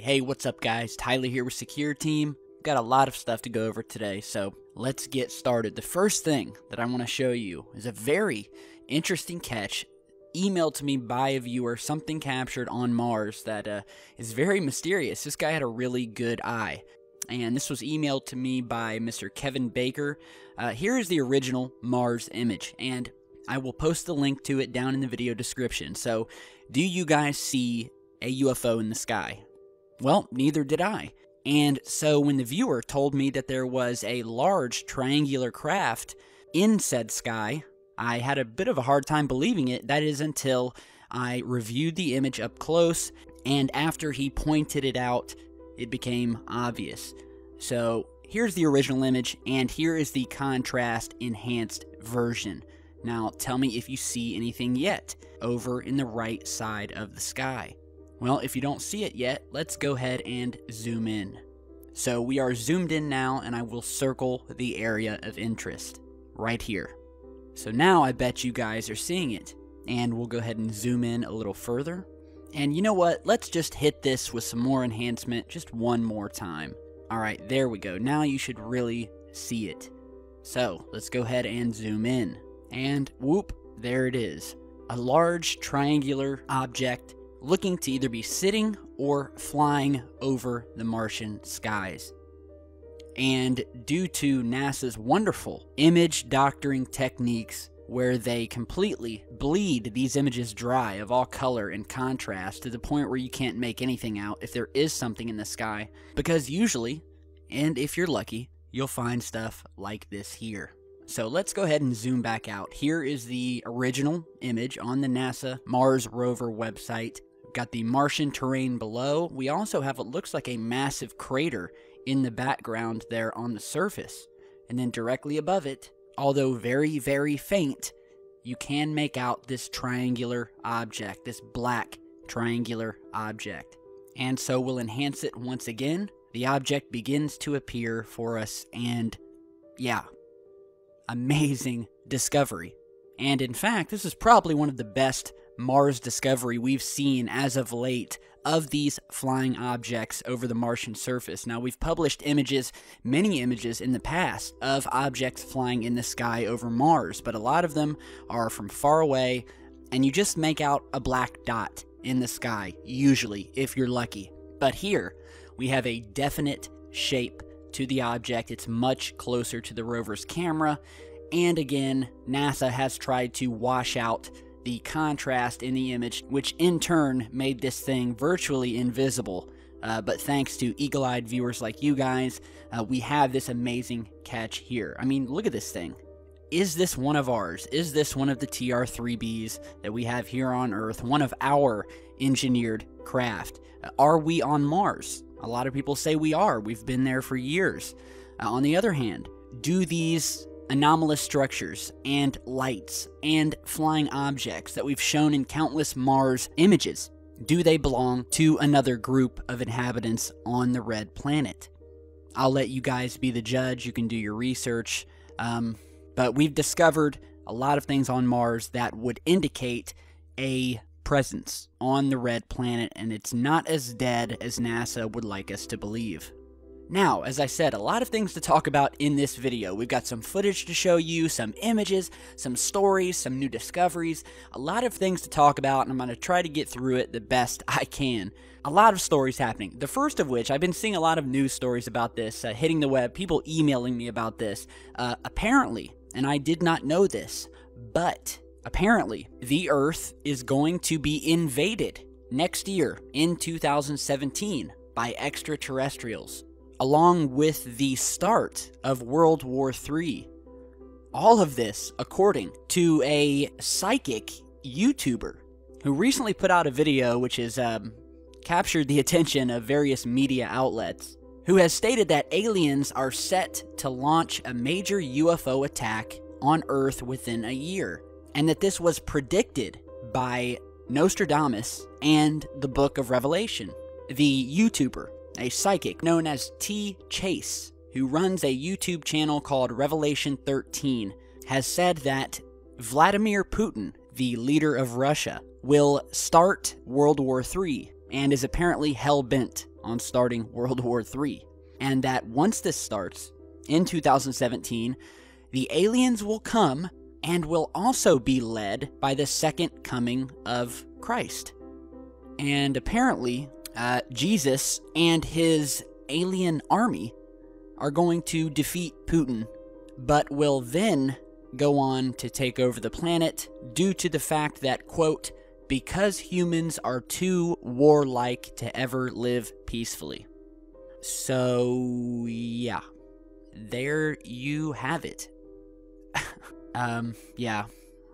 Hey, what's up guys? Tyler here with Secure Team. Got a lot of stuff to go over today, so let's get started. The first thing that I want to show you is a very interesting catch emailed to me by a viewer, something captured on Mars that is very mysterious. This guy had a really good eye, and this was emailed to me by Mr. Kevin Baker. Here is the original Mars image, and I will post the link to it down in the video description. So, do you guys see a UFO in the sky? Well, neither did I. And so when the viewer told me that there was a large triangular craft in said sky, I had a bit of a hard time believing it. That is until I reviewed the image up close, and after he pointed it out, it became obvious. So here's the original image, and here is the contrast enhanced version. Now tell me if you see anything yet over in the right side of the sky. Well, if you don't see it yet, let's go ahead and zoom in. So we are zoomed in now, and I will circle the area of interest right here. So now I bet you guys are seeing it, and we'll go ahead and zoom in a little further. And you know what? Let's just hit this with some more enhancement just one more time. Alright, there we go. Now you should really see it. So let's go ahead and zoom in. And whoop, there it is. A large triangular object looking to either be sitting or flying over the Martian skies. And due to NASA's wonderful image doctoring techniques, where they completely bleed these images dry of all color and contrast to the point where you can't make anything out if there is something in the sky, because usually, and if you're lucky, you'll find stuff like this here. So let's go ahead and zoom back out. Here is the original image on the NASA Mars rover website. We've got the Martian terrain below. We also have what looks like a massive crater in the background there on the surface. And then directly above it, although very, very faint, you can make out this triangular object, this black triangular object. And so we'll enhance it once again. The object begins to appear for us, and yeah, amazing discovery. And in fact, this is probably one of the best Mars discovery we've seen as of late of these flying objects over the Martian surface. Now, we've published images, many images in the past of objects flying in the sky over Mars, but a lot of them are from far away, and you just make out a black dot in the sky, usually, if you're lucky. But here, we have a definite shape to the object. It's much closer to the rover's camera, and again, NASA has tried to wash out the contrast in the image, which in turn made this thing virtually invisible. But thanks to eagle-eyed viewers like you guys, we have this amazing catch here. I mean, look at this thing. Is this one of ours? Is this one of the TR-3Bs that we have here on Earth, one of our engineered craft? Are we on Mars? A lot of people say we are. We've been there for years. On the other hand, do these anomalous structures and lights and flying objects that we've shown in countless Mars images, do they belong to another group of inhabitants on the red planet? I'll let you guys be the judge. You can do your research. But we've discovered a lot of things on Mars that would indicate a presence on the red planet, and it's not as dead as NASA would like us to believe. Now, as I said, a lot of things to talk about in this video. We've got some footage to show you, some images, some stories, some new discoveries, a lot of things to talk about, and I'm going to try to get through it the best I can. A lot of stories happening. The first of which, I've been seeing a lot of news stories about this, hitting the web, people emailing me about this. Apparently, and I did not know this, but apparently, the Earth is going to be invaded next year in 2017 by extraterrestrials, along with the start of World War III. All of this according to a psychic YouTuber who recently put out a video which has captured the attention of various media outlets, who has stated that aliens are set to launch a major UFO attack on Earth within a year, and that this was predicted by Nostradamus and the Book of Revelation. The YouTuber, a psychic known as T. Chase, who runs a YouTube channel called Revelation 13, has said that Vladimir Putin, the leader of Russia, will start World War III and is apparently hell-bent on starting World War III. And that once this starts, in 2017, the aliens will come and will also be led by the second coming of Christ. And apparently, Jesus and his alien army are going to defeat Putin, but will then go on to take over the planet due to the fact that, quote, because humans are too warlike to ever live peacefully. So, yeah, there you have it. Yeah,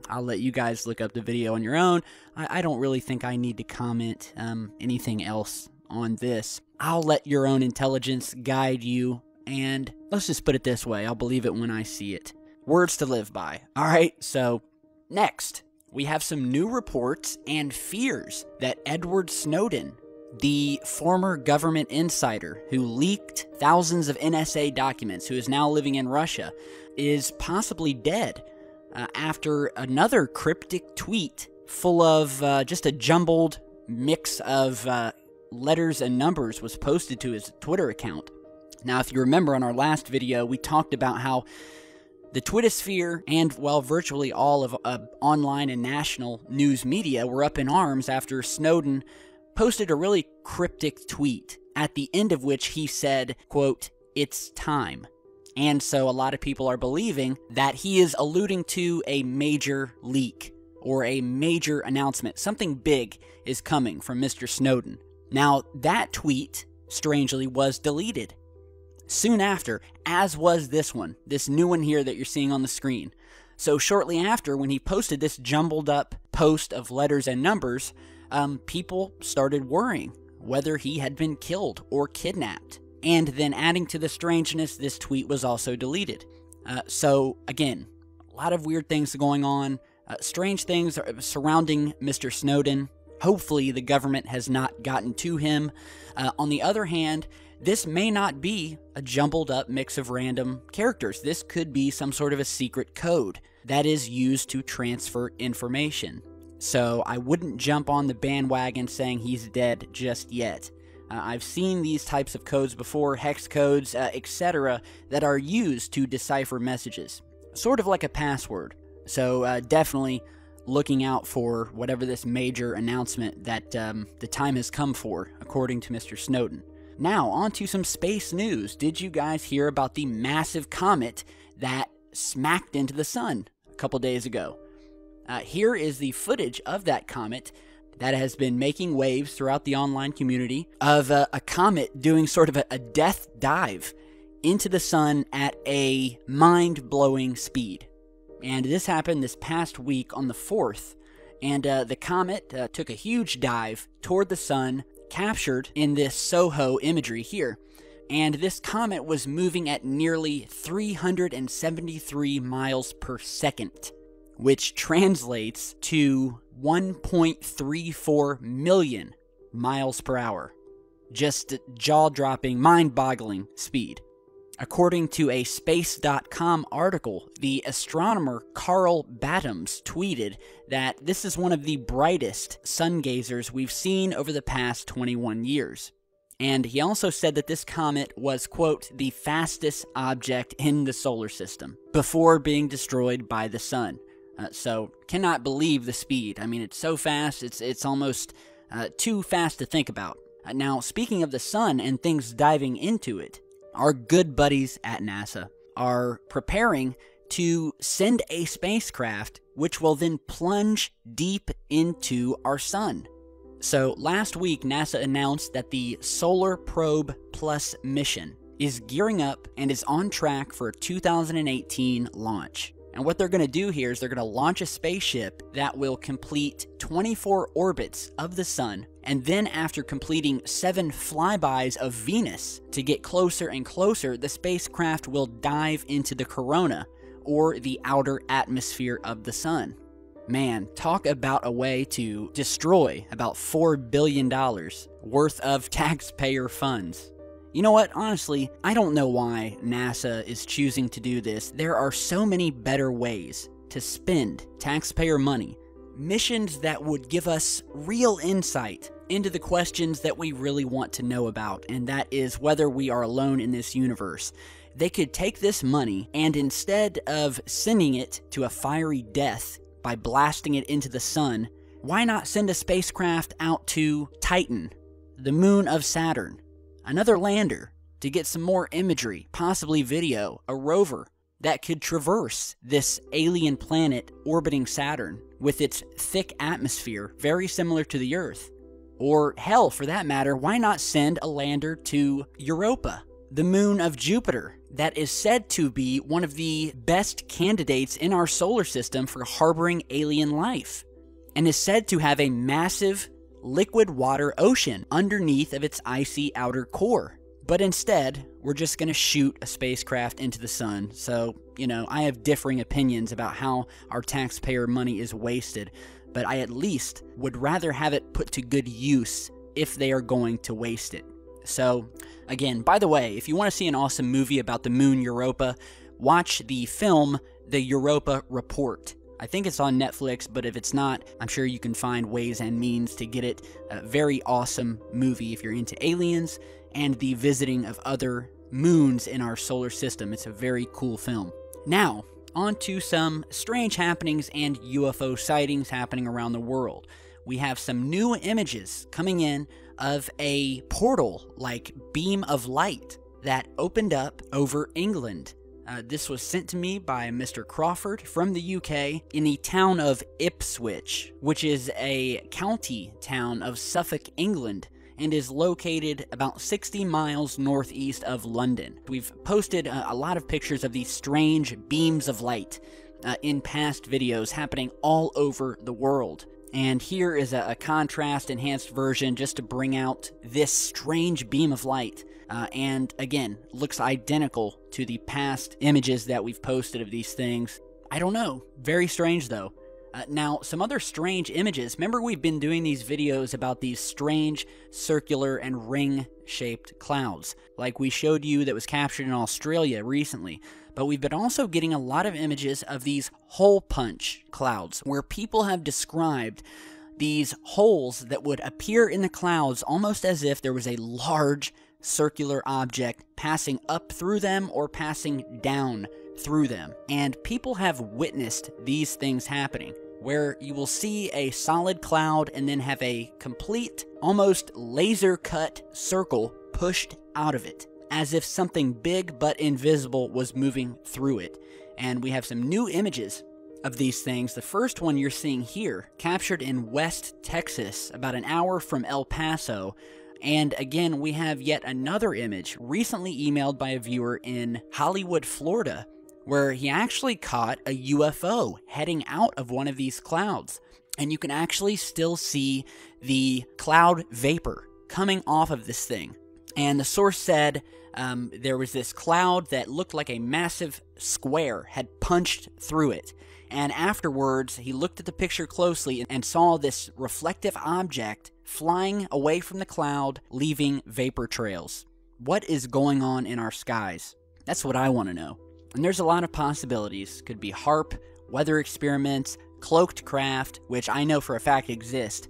I'll let you guys look up the video on your own. I don't really think I need to comment anything else on this. I'll let your own intelligence guide you, and let's just put it this way, I'll believe it when I see it. Words to live by. Alright, so next, we have some new reports and fears that Edward Snowden, the former government insider who leaked thousands of NSA documents, who is now living in Russia, is possibly dead after another cryptic tweet full of just a jumbled mix of letters and numbers was posted to his Twitter account. Now, if you remember on our last video, we talked about how the Twittersphere and, well, virtually all of online and national news media were up in arms after Snowden posted a really cryptic tweet, at the end of which he said, quote, "It's time." And so a lot of people are believing that he is alluding to a major leak or a major announcement. Something big is coming from Mr. Snowden. Now, that tweet, strangely, was deleted soon after, as was this one, this new one here that you're seeing on the screen. So shortly after, when he posted this jumbled up post of letters and numbers, people started worrying whether he had been killed or kidnapped. And then adding to the strangeness, this tweet was also deleted. So again, a lot of weird things going on, strange things surrounding Mr. Snowden. Hopefully the government has not gotten to him. On the other hand, this may not be a jumbled up mix of random characters. This could be some sort of a secret code that is used to transfer information. So I wouldn't jump on the bandwagon saying he's dead just yet. I've seen these types of codes before, hex codes, etc., that are used to decipher messages. Sort of like a password. So definitely looking out for whatever this major announcement that the time has come for, according to Mr. Snowden. Now, on to some space news. Did you guys hear about the massive comet that smacked into the sun a couple days ago? Here is the footage of that comet that has been making waves throughout the online community of a comet doing sort of a death dive into the sun at a mind-blowing speed. And this happened this past week on the 4th, and the comet took a huge dive toward the sun, captured in this SOHO imagery here. And this comet was moving at nearly 373 miles per second, which translates to 1.34 million miles per hour. Just jaw-dropping, mind-boggling speed. According to a Space.com article, the astronomer Carl Battams tweeted that this is one of the brightest sun gazers we've seen over the past 21 years. And he also said that this comet was, quote, the fastest object in the solar system before being destroyed by the sun. So, cannot believe the speed. I mean, it's so fast, it's almost too fast to think about. Now, speaking of the sun and things diving into it, our good buddies at NASA are preparing to send a spacecraft which will then plunge deep into our sun. So, last week, NASA announced that the Solar Probe Plus mission is gearing up and is on track for a 2018 launch. And what they're going to do here is they're going to launch a spaceship that will complete 24 orbits of the sun, and then after completing 7 flybys of Venus to get closer and closer, the spacecraft will dive into the corona, or the outer atmosphere of the sun. Man, talk about a way to destroy about $4 billion worth of taxpayer funds. You know what, honestly, I don't know why NASA is choosing to do this. There are so many better ways to spend taxpayer money missions that would give us real insight into the questions that we really want to know about, and that is whether we are alone in this universe. They could take this money and instead of sending it to a fiery death by blasting it into the sun, why not send a spacecraft out to Titan, the moon of Saturn, another lander, to get some more imagery, possibly video, a rover that could traverse this alien planet orbiting Saturn with its thick atmosphere, very similar to the Earth. Or hell, for that matter, why not send a lander to Europa, the moon of Jupiter, that is said to be one of the best candidates in our solar system for harboring alien life, and is said to have a massive liquid water ocean underneath of its icy outer core. But instead, we're just going to shoot a spacecraft into the sun. So, I have differing opinions about how our taxpayer money is wasted, but I at least would rather have it put to good use if they are going to waste it. So, again, by the way, if you want to see an awesome movie about the moon Europa, watch the film The Europa Report. I think it's on Netflix, but if it's not, I'm sure you can find ways and means to get it. A very awesome movie if you're into aliens and the visiting of other moons in our solar system. It's a very cool film. Now, on to some strange happenings and UFO sightings happening around the world. We have some new images coming in of a portal-like beam of light that opened up over England. This was sent to me by Mr. Crawford from the UK in the town of Ipswich, which is a county town of Suffolk, England, and is located about 60 miles northeast of London. We've posted a lot of pictures of these strange beams of light in past videos happening all over the world. And here is a contrast-enhanced version just to bring out this strange beam of light. And again, looks identical to the past images that we've posted of these things. I don't know. Very strange, though. Now, some other strange images. Remember, we've been doing these videos about these strange circular and ring-shaped clouds, like we showed you that was captured in Australia recently. But we've been also getting a lot of images of these hole punch clouds, where people have described these holes that would appear in the clouds almost as if there was a large circular object passing up through them or passing down through them. And people have witnessed these things happening, where you will see a solid cloud and then have a complete, almost laser-cut circle pushed out of it, as if something big but invisible was moving through it. And we have some new images of these things. The first one you're seeing here, captured in West Texas, about an hour from El Paso. And again, we have yet another image recently emailed by a viewer in Hollywood, Florida, where he actually caught a UFO heading out of one of these clouds. And you can actually still see the cloud vapor coming off of this thing. And the source said there was this cloud that looked like a massive square had punched through it. And afterwards, he looked at the picture closely and saw this reflective object flying away from the cloud, leaving vapor trails. What is going on in our skies? That's what I want to know. And there's a lot of possibilities. Could be HARP, weather experiments, cloaked craft, which I know for a fact exist.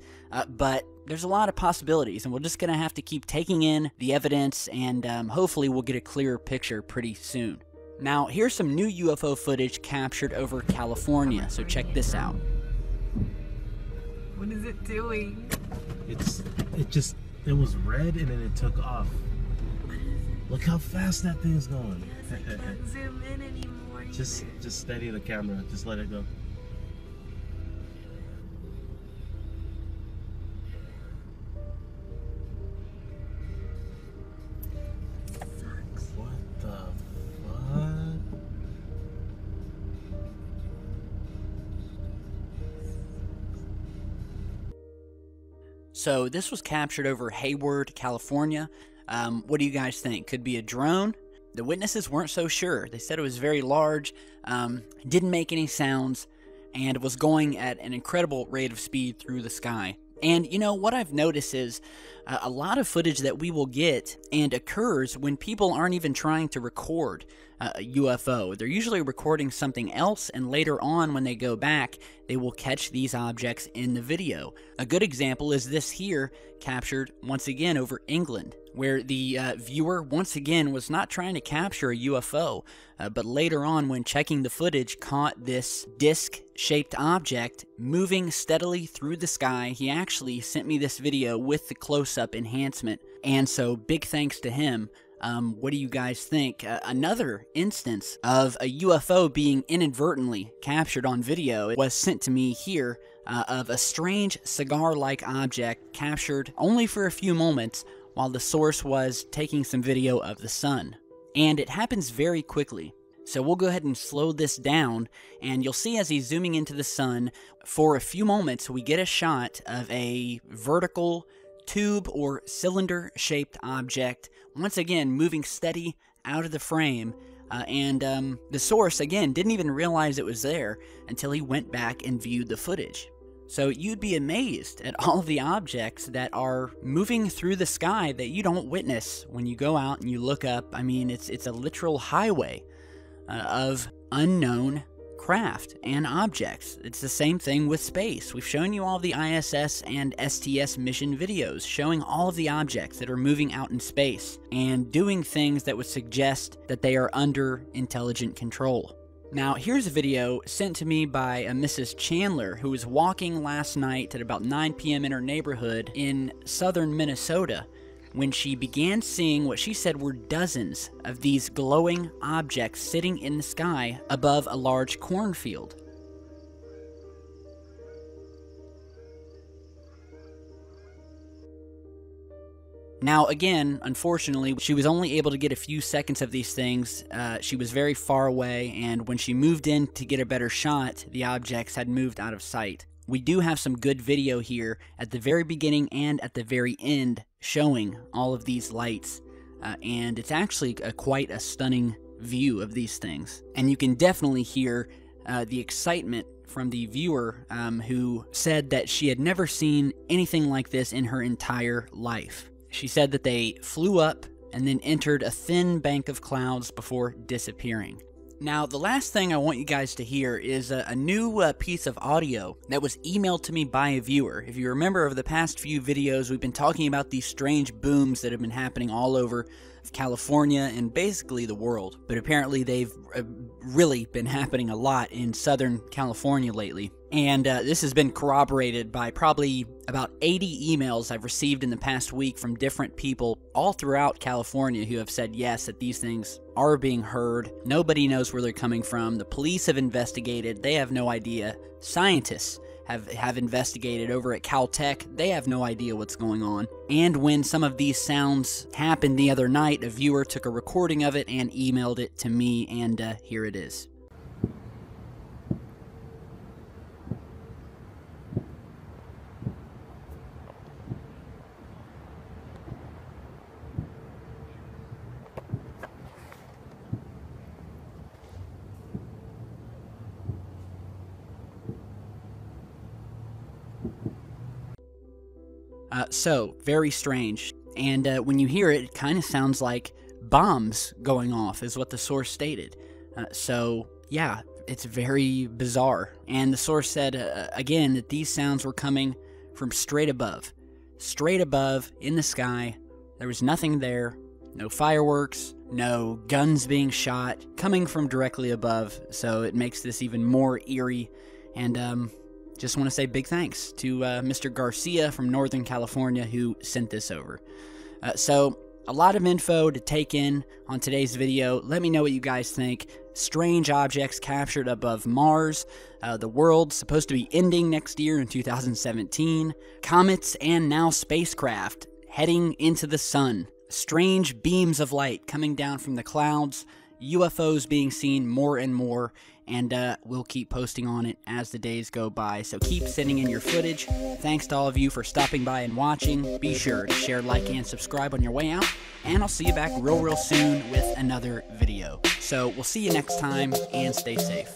But there's a lot of possibilities, and we're just going to have to keep taking in the evidence, and hopefully we'll get a clearer picture pretty soon. Now, here's some new UFO footage captured over California, so check this out. What is it doing? It was red and then it took off. Look how fast that thing's going. I can't zoom in anymore. Just steady the camera. Just let it go. Sucks. What the fuck? So this was captured over Hayward, California. What do you guys think? Could be a drone? The witnesses weren't so sure. They said it was very large, didn't make any sounds, and was going at an incredible rate of speed through the sky. And, you know, what I've noticed is A lot of footage that we will get and occurs when people aren't even trying to record a UFO. They're usually recording something else, and later on when they go back, they will catch these objects in the video. A good example is this here, captured once again over England, where the viewer once again was not trying to capture a UFO, but later on when checking the footage caught this disc-shaped object moving steadily through the sky. He actually sent me this video with the close-up enhancement, and so big thanks to him. What do you guys think? Another instance of a UFO being inadvertently captured on video was sent to me here of a strange cigar-like object captured only for a few moments while the source was taking some video of the sun. And it happens very quickly. So we'll go ahead and slow this down, and you'll see as he's zooming into the sun, for a few moments we get a shot of a vertical tube or cylinder-shaped object, once again moving steady out of the frame, and the source, again, didn't even realize it was there until he went back and viewed the footage. So you'd be amazed at all of the objects that are moving through the sky that you don't witness when you go out and you look up. I mean, it's a literal highway of unknown craft and objects. It's the same thing with space. We've shown you all the ISS and STS mission videos showing all of the objects that are moving out in space and doing things that would suggest that they are under intelligent control. Now, here's a video sent to me by a Mrs. Chandler who was walking last night at about 9 p.m. in her neighborhood in southern Minnesota when she began seeing what she said were dozens of these glowing objects sitting in the sky above a large cornfield. Now, again, unfortunately, she was only able to get a few seconds of these things. She was very far away, and when she moved in to get a better shot, the objects had moved out of sight. We do have some good video here at the very beginning and at the very end showing all of these lights, and it's actually quite a stunning view of these things. And you can definitely hear the excitement from the viewer who said that she had never seen anything like this in her entire life. She said that they flew up and then entered a thin bank of clouds before disappearing. Now, the last thing I want you guys to hear is a new piece of audio that was emailed to me by a viewer. If you remember, over the past few videos, we've been talking about these strange booms that have been happening all over California and basically the world. But apparently they've really been happening a lot in Southern California lately. And this has been corroborated by probably about 80 emails I've received in the past week from different people all throughout California who have said yes, that these things are being heard. Nobody knows where they're coming from. The police have investigated. They have no idea. Scientists have investigated over at Caltech. They have no idea what's going on. And when some of these sounds happened the other night, a viewer took a recording of it and emailed it to me, and here it is. So, very strange. And when you hear it, it kind of sounds like bombs going off, is what the source stated. So, yeah, it's very bizarre. And the source said, again, that these sounds were coming from straight above. Straight above, in the sky. There was nothing there. No fireworks, no guns being shot, coming from directly above. So it makes this even more eerie. And, just want to say big thanks to Mr. Garcia from Northern California who sent this over. So, a lot of info to take in on today's video. Let me know what you guys think. Strange objects captured above Mars. The world's supposed to be ending next year in 2017. Comets and now spacecraft heading into the sun. Strange beams of light coming down from the clouds. UFOs being seen more and more, and we'll keep posting on it as the days go by. So keep sending in your footage. Thanks to all of you for stopping by and watching. Be sure to share, like, and subscribe on your way out, and I'll see you back real soon with another video. So we'll see you next time, and stay safe.